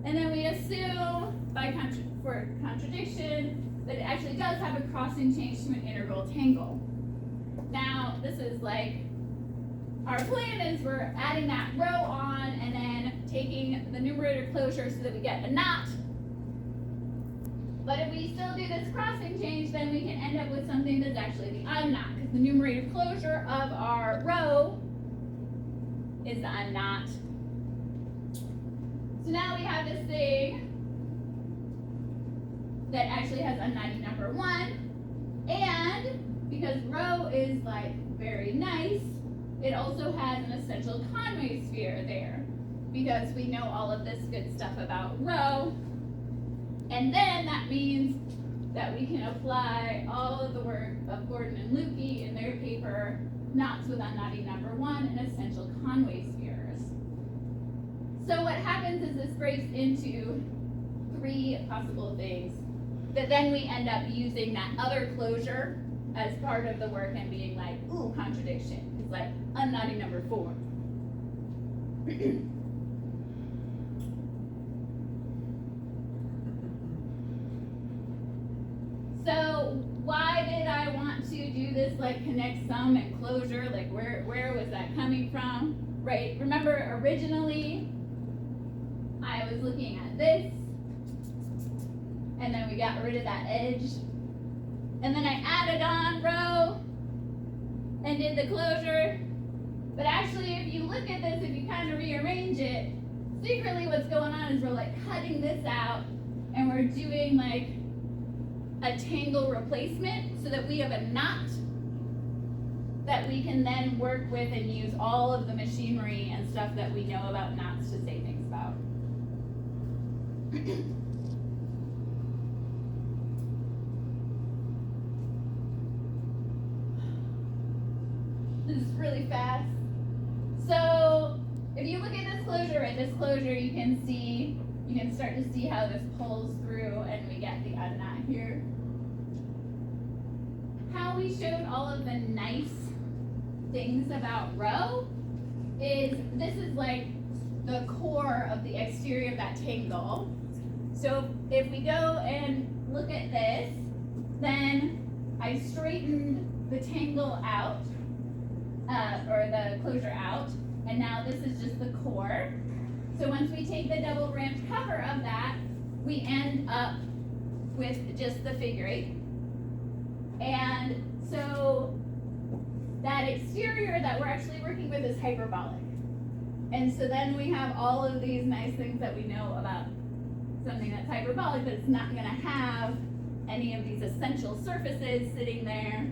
And then we assume, for contradiction, that it actually does have a crossing change to an integral tangle. Now, this is like, our plan is we're adding that row on and then taking the numerator closure so that we get a knot. But if we still do this crossing change, then we can end up with something that's actually the unknot, because the numerator closure of our row is the unknot. So now we have this thing that actually has unknotty number 1, and because rho is like very nice, it also has an essential Conway sphere there, because we know all of this good stuff about rho, and then that means that we can apply all of the work of Gordon and Lukey in their paper, knots with unknotty number 1 and essential Conway spheres. So what happens is this breaks into 3 possible things that then we end up using that other closure as part of the work and being like, ooh, contradiction. It's like unknotty number 4. So why did I want to do this, like connect sum and closure? Like where was that coming from? Right, remember originally I was looking at this, and then we got rid of that edge, and then I added on rho and did the closure. But actually, if you look at this, if you kind of rearrange it, secretly what's going on is we're like cutting this out and we're doing like a tangle replacement so that we have a knot that we can then work with and use all of the machinery and stuff that we know about knots to say things about. This is really fast. So if you look at this closure, right, this closure you can start to see how this pulls through and we get the unknot here. How we showed all of the nice things about rho is this is like the core of the exterior of that tangle. So if we go and look at this, then I straightened the tangle out, or the closure out, and now this is just the core. So once we take the double branched cover of that, we end up with just the figure 8. And so that exterior that we're actually working with is hyperbolic. And so then we have all of these nice things that we know about something that's hyperbolic, but it's not going to have any of these essential surfaces sitting there.